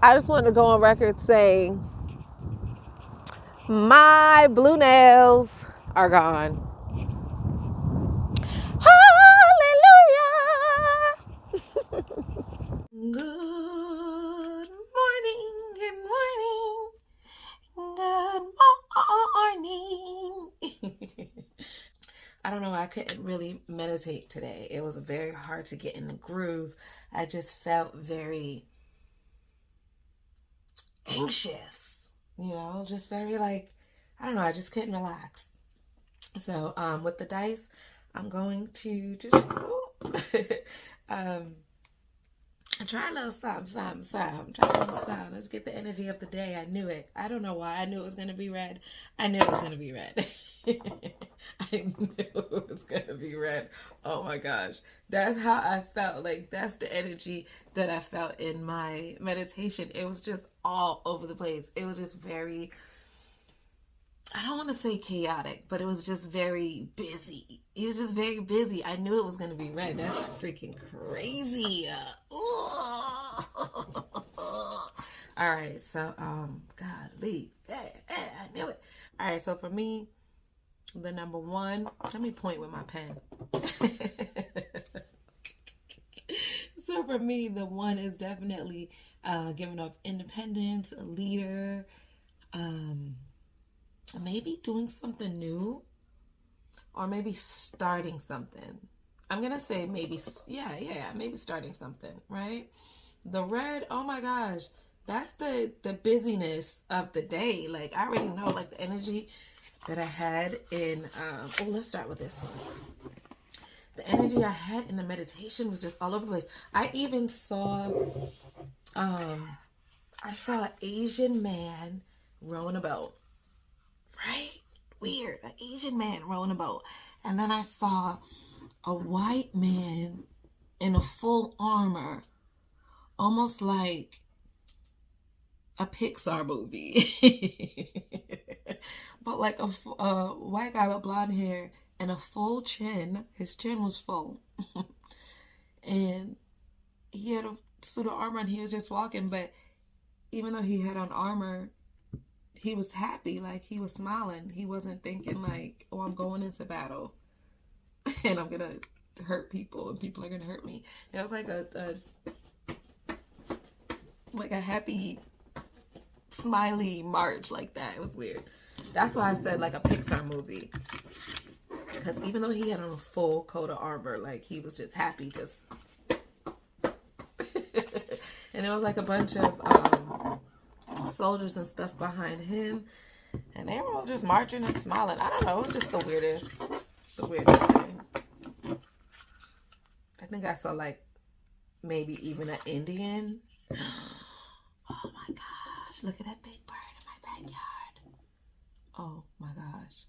I just want to go on record saying my blue nails are gone. Hallelujah. Good morning, good morning, good morning. I don't know, I couldn't really meditate today. It was very hard to get in the groove. I just felt very anxious, just very like, I don't know, I just couldn't relax. So with the dice, I'm going to just try a little something. Try a little something. Let's get the energy of the day. I knew it. I don't know why. I knew it was going to be red. I knew it was going to be red. I knew it was going to be red. Oh my gosh. That's how I felt. Like, that's the energy that I felt in my meditation. It was just all over the place. It was just very, I don't want to say chaotic, but it was just very busy. It was just very busy. I knew it was going to be red. That's freaking crazy. All right, so golly, I knew it. All right, so for me, the number one, let me point with my pen. So for me, the one is definitely giving up independence, a leader, maybe doing something new, or maybe starting something. I'm gonna say maybe, maybe starting something, right? The red, oh my gosh, that's the busyness of the day. Like, I already know, like, the energy that I had in let's start with this one. The energy I had in the meditation was just all over the place. I even saw an Asian man rowing a boat. Right? Weird. An Asian man rowing a boat. And then I saw a white man in a full armor, almost like a Pixar movie. But like a white guy with blonde hair and a full chin. His chin was full. And he had a suit of armor and he was just walking. But even though he had on armor, he was happy, like he was smiling. He wasn't thinking like, oh, I'm going into battle and I'm gonna hurt people and people are gonna hurt me. It was like a happy, smiley march like that. It was weird. That's why I said like a Pixar movie, because even though he had on a full coat of armor, like he was just happy, just and it was like a bunch of soldiers and stuff behind him, and they were all just marching and smiling. I don't know, it was just the weirdest thing. I think I saw like maybe even an Indian. Oh my gosh, look at that big bird in my backyard. Oh my gosh.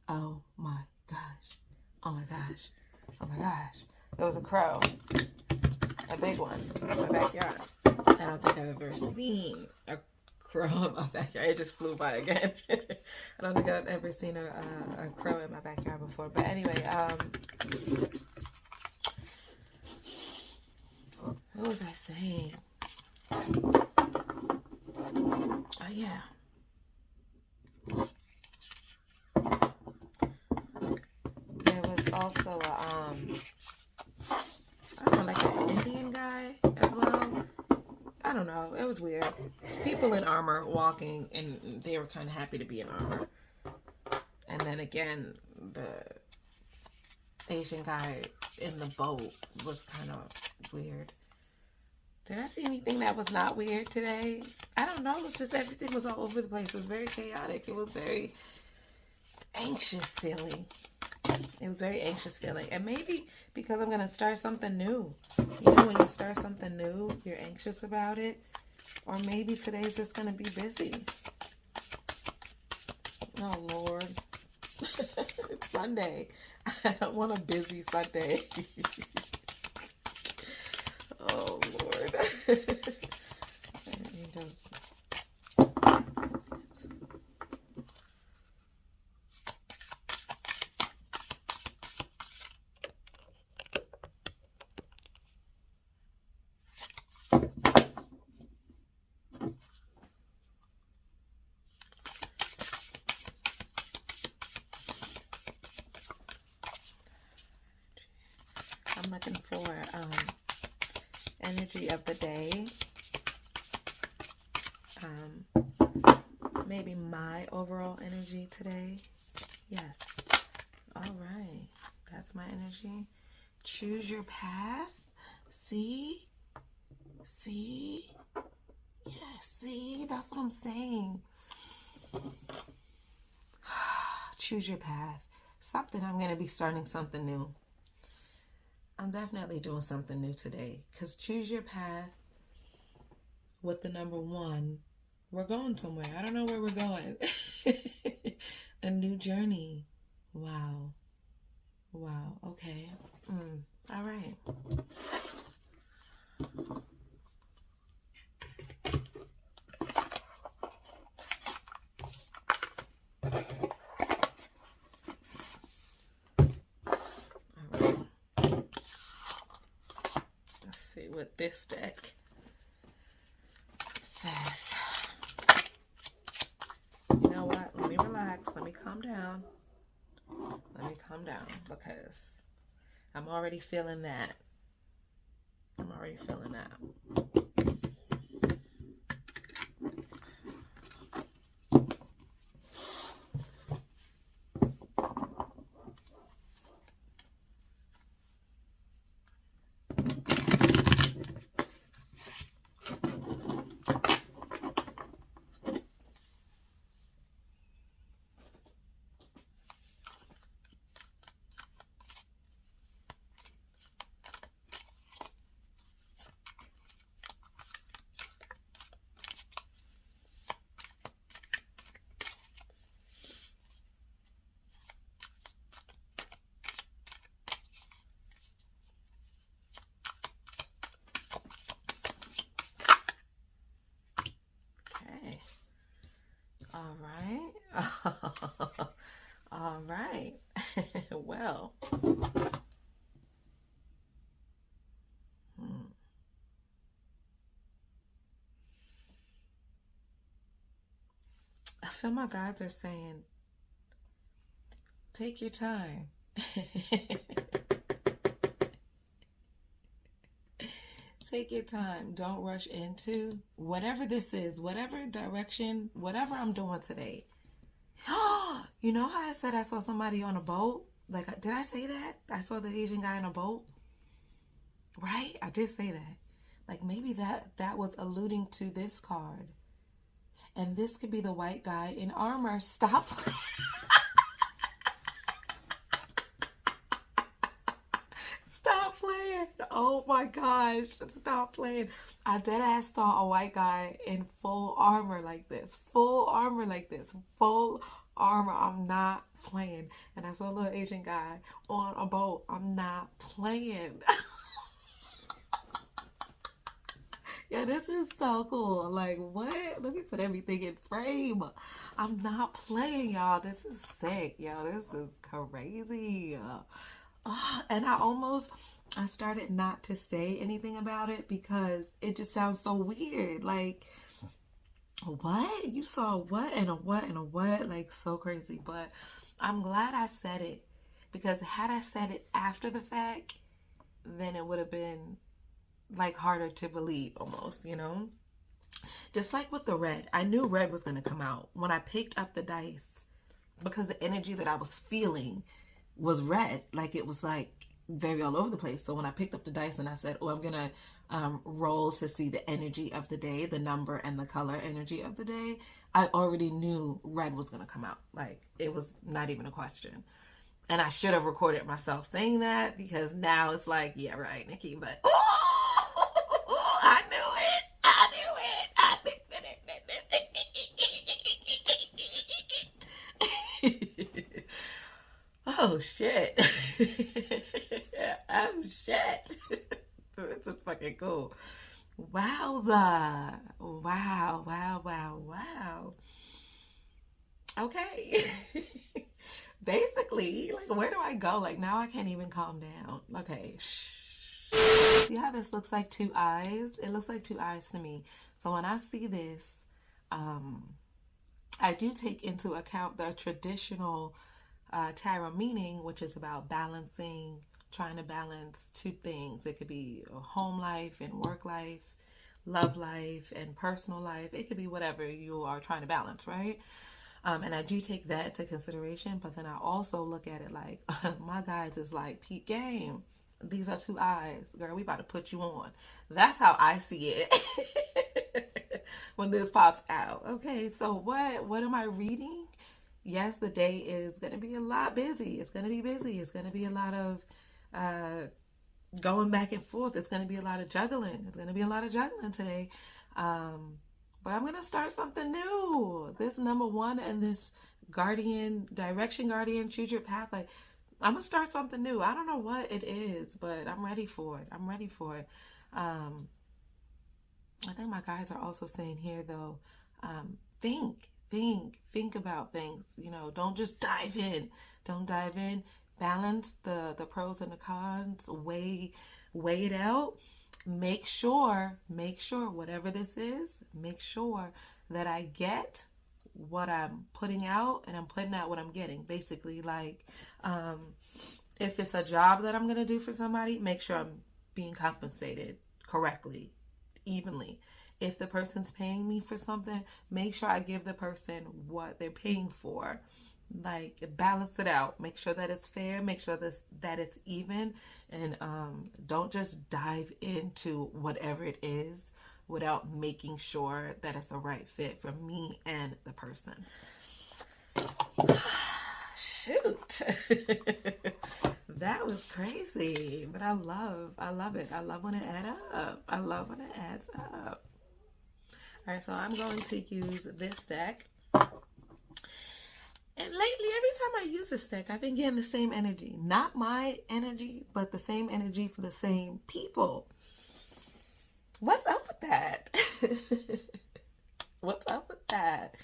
Oh my gosh. Oh my gosh. Oh my gosh. There was a crow, a big one, in my backyard. I don't think I've ever seen a crow in my backyard. It just flew by again. I don't think I've ever seen a crow in my backyard before. But anyway, what was I saying? Oh yeah. There was also a I don't know, like an Indian guy as well. I don't know. It was weird. People in armor walking, and they were kind of happy to be in armor. And then again, the Asian guy in the boat was kind of weird. Did I see anything that was not weird today? I don't know. It's just everything was all over the place. It was very chaotic. It was very anxious feeling. It was very anxious feeling. And maybe because I'm going to start something new. You know, when you start something new, you're anxious about it. Or maybe today's just going to be busy. Oh, Lord. It's Sunday. I don't want a busy Sunday. Oh, Lord. energy of the day. Maybe my overall energy today. Yes. All right. That's my energy. Choose your path. See? See? Yeah, see? That's what I'm saying. Choose your path. I'm going to be starting something new. I'm definitely doing something new today. Because choose your path with the number 1. We're going somewhere. I don't know where we're going. A new journey. Wow. Wow. Okay. All right. Let's see what this deck says. You know what? Let me relax. Let me calm down. Because I'm already feeling that. All right. All right. Well. I feel my guides are saying, take your time. Take your time. Don't rush into whatever this is, whatever direction, whatever I'm doing today. You know how I said I saw somebody on a boat? Like, did I say that? I saw the Asian guy on a boat. Right? I did say that. Like, maybe that was alluding to this card. And this could be the white guy in armor. Stop. Stop playing. Oh my gosh. Stop playing. I dead ass saw a white guy in full armor like this. Full armor like this. Full armor. I'm not playing. And I saw a little Asian guy on a boat. I'm not playing. Yeah, this is so cool. Like, what? Let me put everything in frame. I'm not playing, y'all. This is sick, y'all. This is crazy. And I started not to say anything about it because it just sounds so weird. Like, what? You saw what and a what and a what? Like, so crazy. But I'm glad I said it because had I said it after the fact, then it would have been like harder to believe almost, you know? Just like with the red. I knew red was going to come out when I picked up the dice because the energy that I was feeling was red. Like it was like very all over the place. So when I picked up the dice and I said, oh, I'm going to roll to see the energy of the day, the number and the color energy of the day, I already knew red was going to come out. Like it was not even a question. And I should have recorded myself saying that because now it's like, yeah, right, Nikki, but I knew it. Oh, shit. Oh, shit. This is fucking cool. Wowza. Wow. Okay. Basically, like, where do I go? Like, now I can't even calm down. Okay. See how this looks like 2 eyes? It looks like 2 eyes to me. So when I see this, I do take into account the traditional tarot meaning, which is about balancing, trying to balance two things. It could be a home life and work life, love life and personal life. It could be whatever you are trying to balance, right? And I do take that into consideration, but then I also look at it like my guides is like, peep game. These are two eyes. Girl, we about to put you on. That's how I see it when this pops out. Okay, so what am I reading? Yes, the day is going to be a lot busy. It's going to be busy. It's going to be a lot of going back and forth. It's going to be a lot of juggling. It's going to be a lot of juggling today. But I'm going to start something new. This number one and this guardian, direction guardian, choose your path. Like, I'm going to start something new. I don't know what it is, but I'm ready for it. I'm ready for it. I think my guides are also saying here, though, think about things. You know, don't just dive in. Don't dive in. Balance the pros and the cons. Weigh it out. Make sure whatever this is, make sure that I get what I'm putting out and I'm putting out what I'm getting. Basically, like, if it's a job that I'm going to do for somebody, make sure I'm being compensated correctly, evenly. If the person's paying me for something, make sure I give the person what they're paying for. Like, balance it out. Make sure that it's fair. Make sure that it's even. And don't just dive into whatever it is without making sure that it's a right fit for me and the person. Shoot. That was crazy. But I love it. I love when it adds up. I love when it adds up. All right, so I'm going to use this deck. And lately, every time I use this deck, I've been getting the same energy. Not my energy, but the same energy for the same people. What's up with that? What's up with that?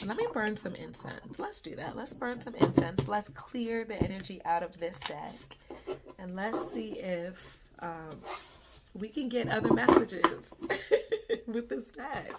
Let me burn some incense. Let's do that. Let's burn some incense. Let's clear the energy out of this deck. And let's see if we can get other messages with this deck.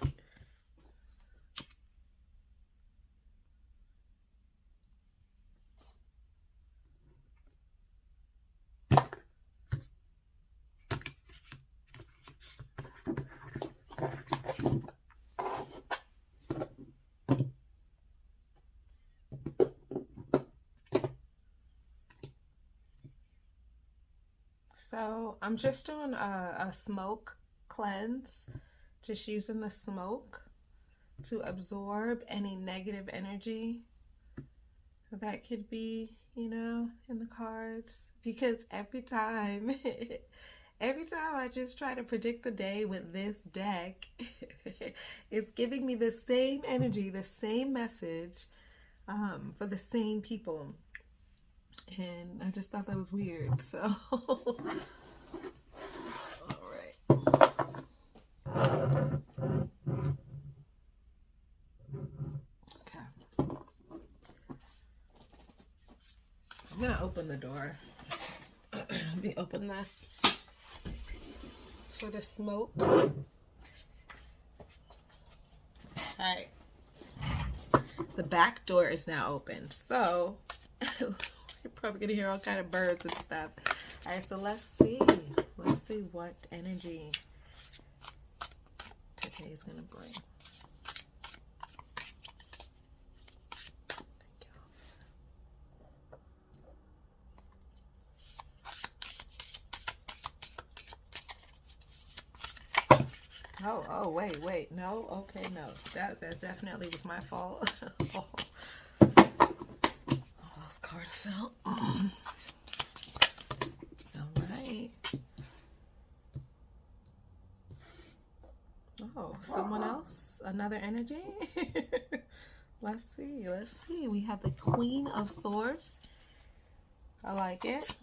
So I'm just doing a smoke cleanse, just using the smoke to absorb any negative energy that could be, you know, in the cards. Because every time I just try to predict the day with this deck, it's giving me the same energy, the same message for the same people. And I just thought that was weird. So, all right. Okay. I'm going to open the door. Let me open that for the smoke. All right. The back door is now open. So, you're probably going to hear all kind of birds and stuff. All right, so let's see. Let's see what energy today is going to bring. Oh, wait. No, okay, no. That definitely was my fault. Oh, those cards fell. All right. Oh, someone else? Another energy? Let's see. We have the Queen of Swords. I like it.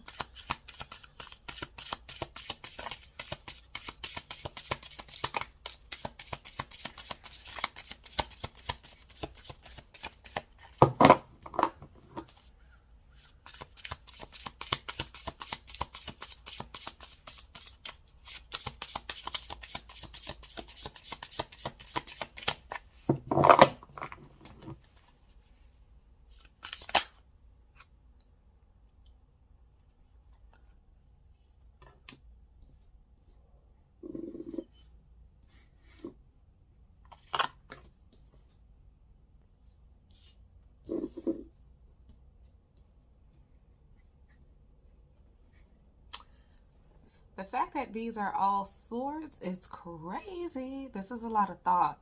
fact that these are all swords is crazy. This is a lot of thought.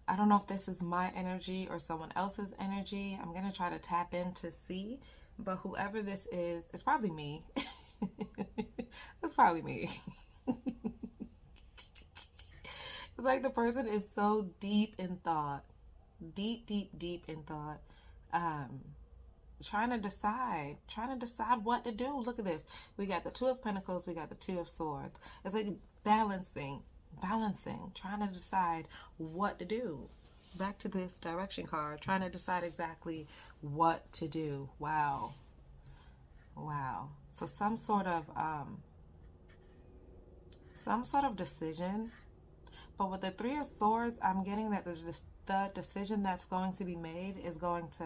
I don't know if this is my energy or someone else's energy. I'm going to try to tap in to see. But whoever this is, it's probably me. It's probably me. It's like the person is so deep in thought. Deep, deep, deep in thought. Trying to decide what to do. Look at this. We got the Two of Pentacles. We got the Two of Swords. It's like balancing, trying to decide what to do. Back to this direction card, trying to decide exactly what to do. Wow. So some sort of decision. But with the Three of Swords, I'm getting that the decision that's going to be made is going to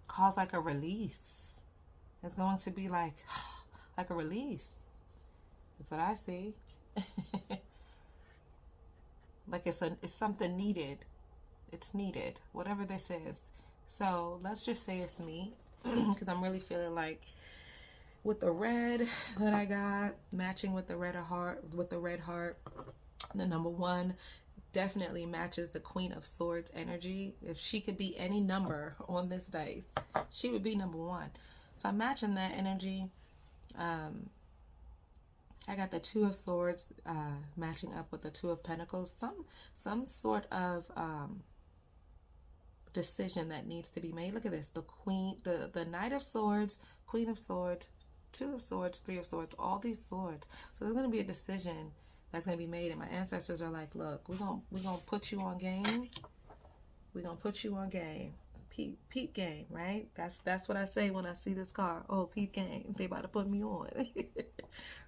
cause like a release. It's going to be like a release. That's what I see. Like it's something needed. It's needed, whatever this is. So let's just say it's me, because I'm really feeling like with the red that I got, matching with the red heart, the number one definitely matches the Queen of Swords energy. If she could be any number on this dice, she would be number one. So I'm matching that energy. I got the Two of Swords matching up with the Two of Pentacles. Some sort of decision that needs to be made. Look at this. The Knight of Swords, Queen of Swords, Two of Swords, Three of Swords, all these swords. So there's going to be a decision that's going to be made. And my ancestors are like, look, we're gonna put you on game. We're going to put you on game. Peep game, right? That's what I say when I see this card. Oh, peep game. They about to put me on.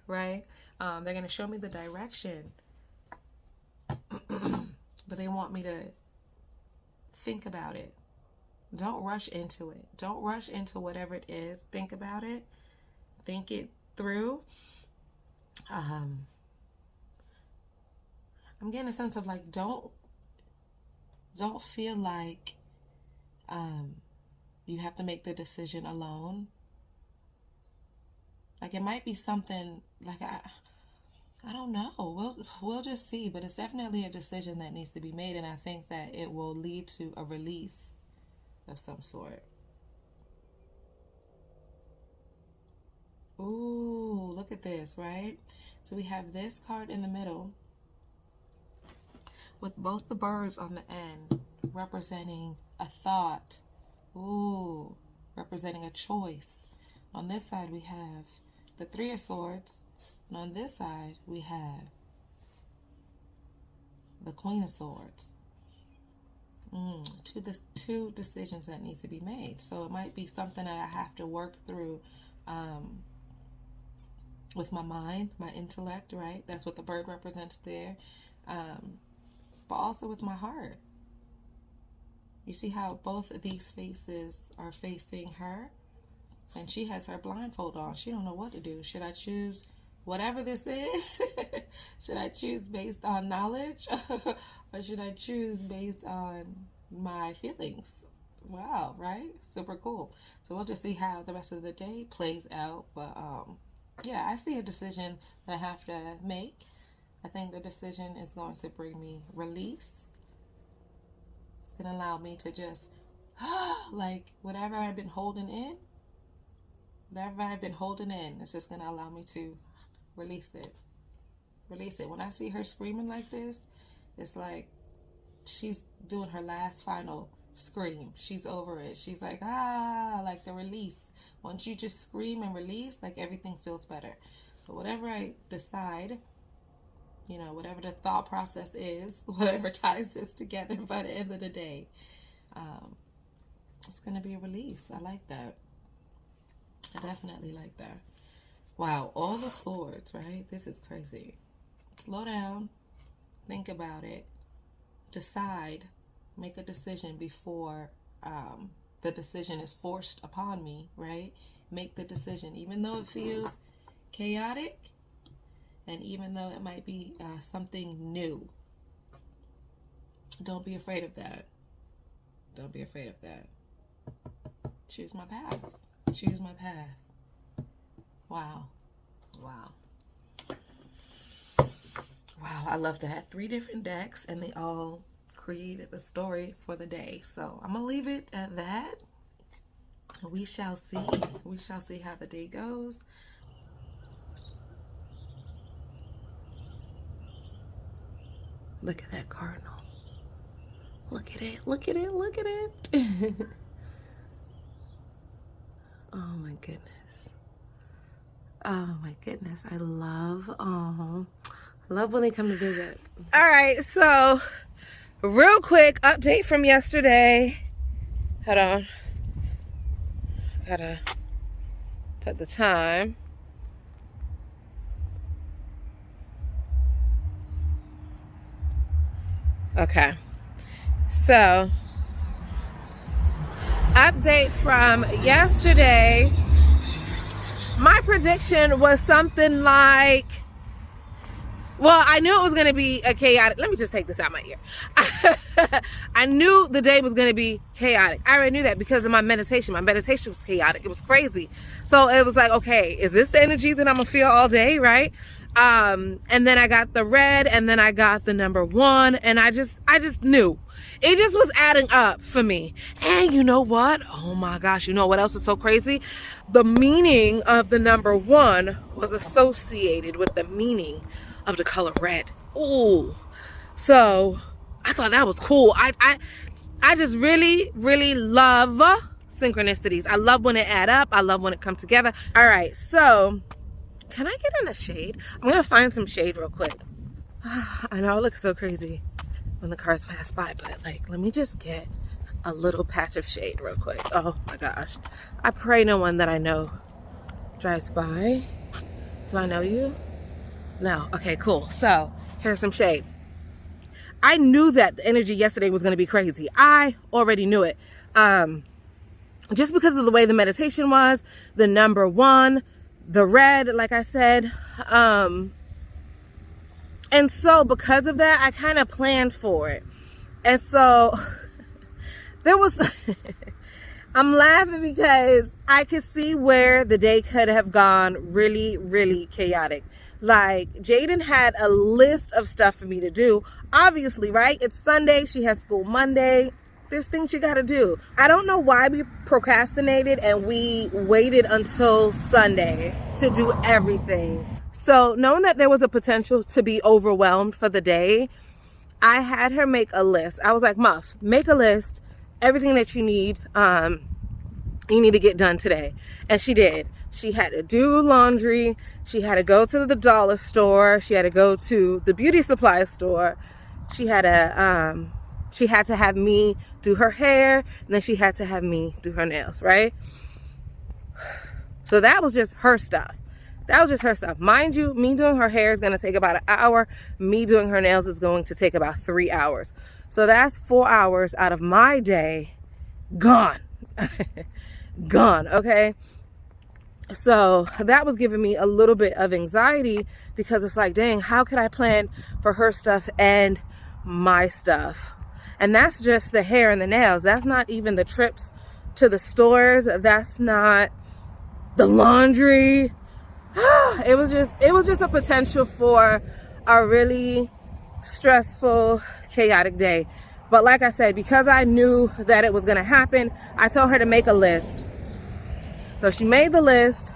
Right? They're going to show me the direction. But they want me to think about it. Don't rush into it. Don't rush into whatever it is. Think about it. Think it through. I'm getting a sense of like, don't feel like you have to make the decision alone. Like it might be something like I don't know. We'll just see, but it's definitely a decision that needs to be made, and I think that it will lead to a release of some sort. Ooh, look at this, right? So we have this card in the middle with both the birds on the end representing a thought. Ooh, representing a choice. On this side we have the Three of Swords, and on this side we have the Queen of Swords. Two decisions that need to be made. So it might be something that I have to work through with my mind, my intellect, right? That's what the bird represents there. But also with my heart. You see how both of these faces are facing her? And she has her blindfold on. She don't know what to do. Should I choose whatever this is? Should I choose based on knowledge? Or should I choose based on my feelings? Wow, right? Super cool. So we'll just see how the rest of the day plays out. But yeah, I see a decision that I have to make. I think the decision is going to bring me release. It's going to allow me to just, like, whatever I've been holding in, it's just going to allow me to release it. Release it. When I see her screaming like this, it's like she's doing her last final scream. She's over it. She's like, like the release. Once you just scream and release, like everything feels better. So whatever I decide, you know, whatever the thought process is, whatever ties this together by the end of the day, it's going to be a release. I like that. I definitely like that. Wow, all the swords, right? This is crazy. Slow down. Think about it. Decide. Make a decision before the decision is forced upon me, right? Make the decision. Even though it feels chaotic, and even though it might be something new, don't be afraid of that. Don't be afraid of that. Choose my path. Choose my path. Wow. Wow. Wow, I love that. 3 different decks, and they all created the story for the day. So I'm going to leave it at that. We shall see. We shall see how the day goes. Look at that cardinal. Look at it. Look at it. Look at it. Oh my goodness. Oh my goodness. I love when they come to visit. All right, so real quick update from yesterday. Hold on. Gotta put the time. Okay. So, update from yesterday. My prediction was something like, well, I knew it was going to be a chaotic. Let me just take this out my ear. I knew the day was going to be chaotic. I already knew that because of my meditation. My meditation was chaotic. It was crazy. So it was like, okay, is this the energy that I'm going to feel all day, right? And then I got the red, and then I got the number 1, and I just knew. It just was adding up for me. And you know what? Oh my gosh, you know what else is so crazy? The meaning of the number 1 was associated with the meaning of the color red. Ooh. So I thought that was cool. I just really, really love synchronicities. I love when it add up. I love when it comes together. All right, so can I get in the shade? I'm gonna find some shade real quick. I know it looks so crazy when the cars pass by, but like, let me just get a little patch of shade real quick. Oh my gosh. I pray no one that I know drives by. Do I know you? No. Okay, cool. So here's some shade. I knew that the energy yesterday was going to be crazy. I already knew it. Just because of the way the meditation was, the number 1, the red, like I said. And so because of that, I kind of planned for it. And so there was, I'm laughing because I could see where the day could have gone really, really chaotic. Like, Jaden had a list of stuff for me to do. Obviously, right? It's Sunday. She has school Monday. There's things you got to do. I don't know why we procrastinated and we waited until Sunday to do everything. So knowing that there was a potential to be overwhelmed for the day, I had her make a list. I was like, Muff, make a list. Everything that you need to get done today. And she did. She had to do laundry. She had to go to the dollar store. She had to go to the beauty supply store. She had to have me do her hair, and then she had to have me do her nails, right? So that was just her stuff. That was just her stuff. Mind you, me doing her hair is going to take about an hour. Me doing her nails is going to take about 3 hours. So that's 4 hours out of my day gone. Gone, okay? So that was giving me a little bit of anxiety because it's like, dang, how could I plan for her stuff and my stuff? And that's just the hair and the nails. That's not even the trips to the stores. That's not the laundry. It was just a potential for a really stressful, chaotic day. But like I said, because I knew that it was going to happen, I told her to make a list. So she made the list,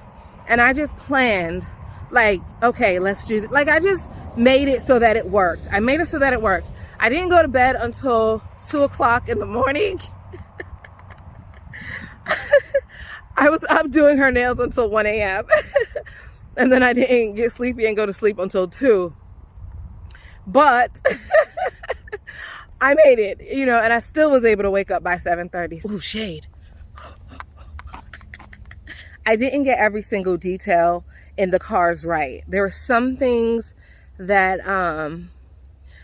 and I just planned, like, okay, let's do, like, I just made it so that it worked. I made it so that it worked. I didn't go to bed until 2 o'clock in the morning. I was up doing her nails until 1 a.m. And then I didn't get sleepy and go to sleep until 2. But I made it, you know, and I still was able to wake up by 7:30. Ooh, shade. I didn't get every single detail in the cars right. There were some things that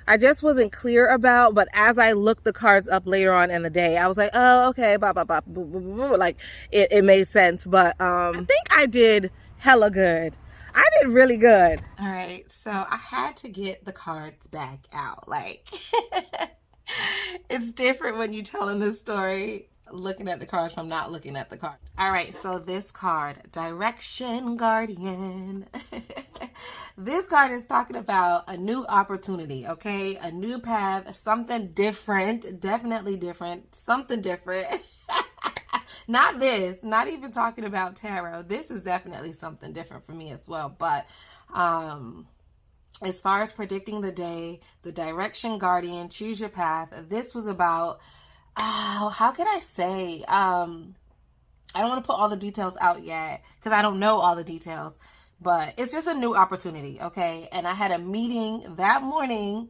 I just wasn't clear about, but as I looked the cards up later on in the day, I was like, oh, okay, blah, blah, blah, blah, blah, blah. Like, it made sense. But I think I did hella good. I did really good. All right, so I had to get the cards back out. Like, it's different when you're telling this story looking at the cards from not looking at the card. All right, so this card, Direction Guardian. This card is talking about a new opportunity, okay? A new path, something different, definitely different, something different. Not this, not even talking about tarot. This is definitely something different for me as well. But as far as predicting the day, the Direction Guardian, choose your path. This was about, how could I say? I don't want to put all the details out yet because I don't know all the details, but it's just a new opportunity, okay? And I had a meeting that morning.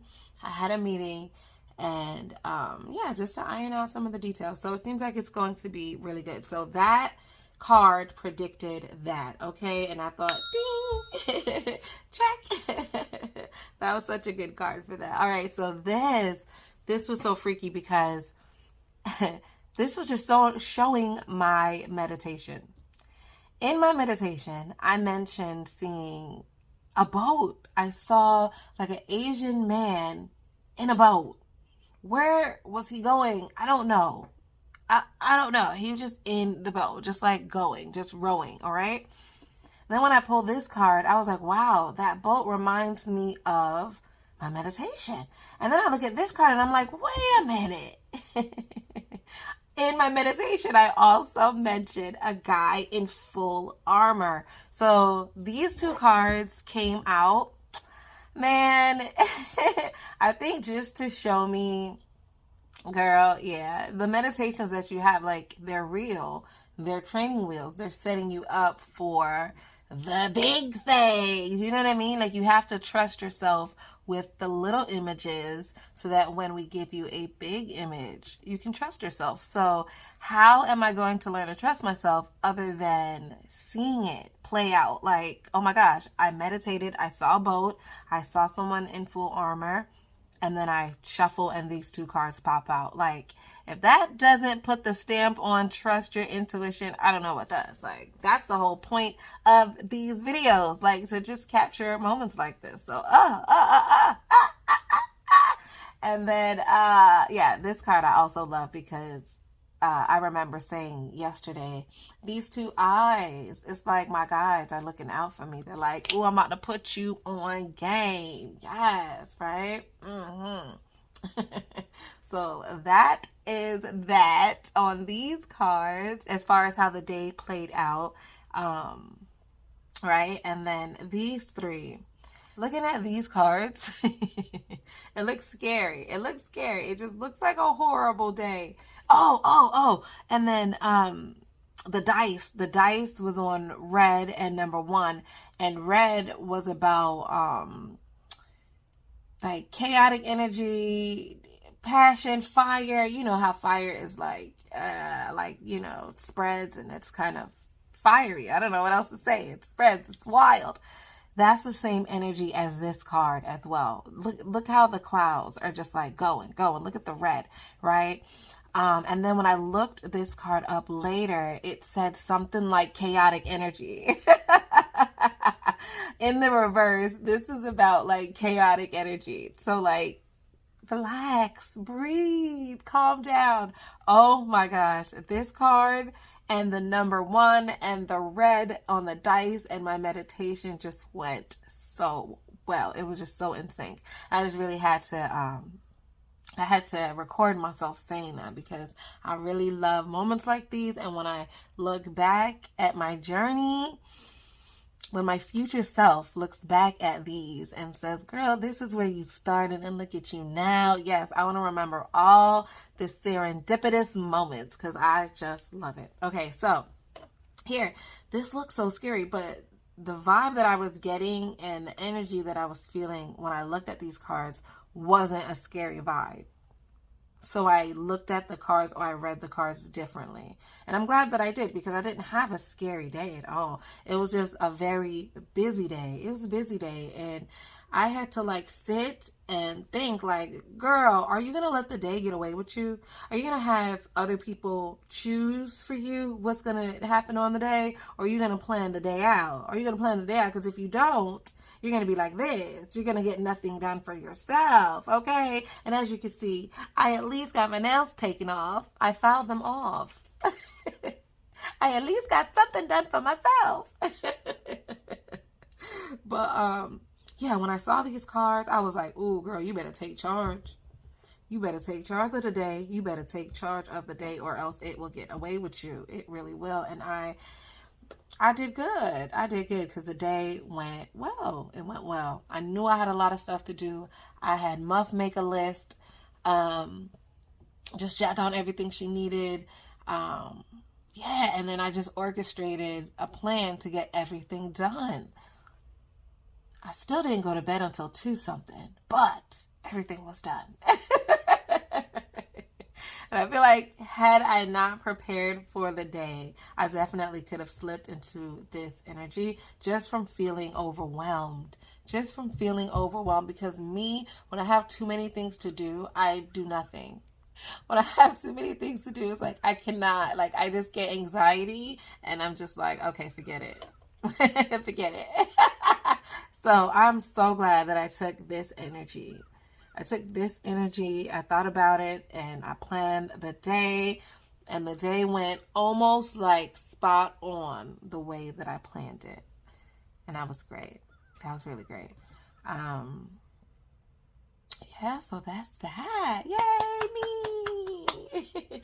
And yeah, just to iron out some of the details. So it seems like it's going to be really good. So that card predicted that, okay? And I thought, ding, check. That was such a good card for that. All right, so this was so freaky because this was just so showing my meditation. In my meditation, I mentioned seeing a boat. I saw like an Asian man in a boat. Where was he going? I don't know. I don't know. He was just in the boat, just like going, just rowing, all right? Then when I pulled this card, I was like, wow, that boat reminds me of my meditation. And then I look at this card and I'm like, wait a minute. In my meditation, I also mentioned a guy in full armor. So these two cards came out. Man, I think just to show me, girl, yeah, the meditations that you have, like, they're real. They're training wheels. They're setting you up for the big thing. You know what I mean? Like, you have to trust yourself with the little images so that when we give you a big image, you can trust yourself. So how am I going to learn to trust myself other than seeing it play out? Like, oh my gosh, I meditated, I saw a boat, I saw someone in full armor, and then I shuffle and these two cards pop out. Like, if that doesn't put the stamp on trust your intuition, I don't know what does. Like, that's the whole point of these videos, like, to just capture moments like this. So, and then, yeah, this card I also love because I remember saying yesterday, these two eyes, it's like my guides are looking out for me. They're like, oh, I'm about to put you on game. Yes, right? So that is that on these cards as far as how the day played out. Right? And then these three. Looking at these cards, it looks scary. It looks scary. It just looks like a horrible day. Oh. And then the dice was on red and number 1. And red was about like chaotic energy, passion, fire. You know how fire is like you know, spreads and it's kind of fiery. I don't know what else to say. It spreads. It's wild. That's the same energy as this card as well. Look how the clouds are just like going. Look at the red, right? And then when I looked this card up later, it said something like chaotic energy. In the reverse, this is about like chaotic energy. So like, relax, breathe, calm down. Oh my gosh, this card and the number 1 and the red on the dice and my meditation just went so well. It was just so in sync. I just really had to record myself saying that because I really love moments like these. And when I look back at my journey, when my future self looks back at these and says, girl, this is where you started and look at you now. Yes, I want to remember all the serendipitous moments because I just love it. Okay, so here, this looks so scary, but the vibe that I was getting and the energy that I was feeling when I looked at these cards wasn't a scary vibe. So I looked at the cards or I read the cards differently. And I'm glad that I did because I didn't have a scary day at all. It was just a very busy day. It was a busy day. And I had to like sit and think like, girl, are you going to let the day get away with you? Are you going to have other people choose for you what's going to happen on the day? Or are you going to plan the day out? Are you going to plan the day out? Because if you don't, you're going to be like this. You're going to get nothing done for yourself, okay? And as you can see, I at least got my nails taken off. I filed them off. I at least got something done for myself. But, yeah, when I saw these cards, I was like, ooh, girl, you better take charge. You better take charge of the day. You better take charge of the day or else it will get away with you. It really will. And I did good. I did good because the day went well. It went well. I knew I had a lot of stuff to do. I had Muff make a list. Just jot down everything she needed. Yeah, and then I just orchestrated a plan to get everything done. I still didn't go to bed until 2 something, but everything was done. And I feel like had I not prepared for the day, I definitely could have slipped into this energy just from feeling overwhelmed. Just from feeling overwhelmed because me, when I have too many things to do, I do nothing. When I have too many things to do, it's like I cannot, like I just get anxiety and I'm just like, okay, forget it. Forget it. So I'm so glad that I took this energy. I thought about it, and I planned the day, and the day went almost like spot on the way that I planned it. And that was great. That was really great. Yeah, so that's that. Yay, me!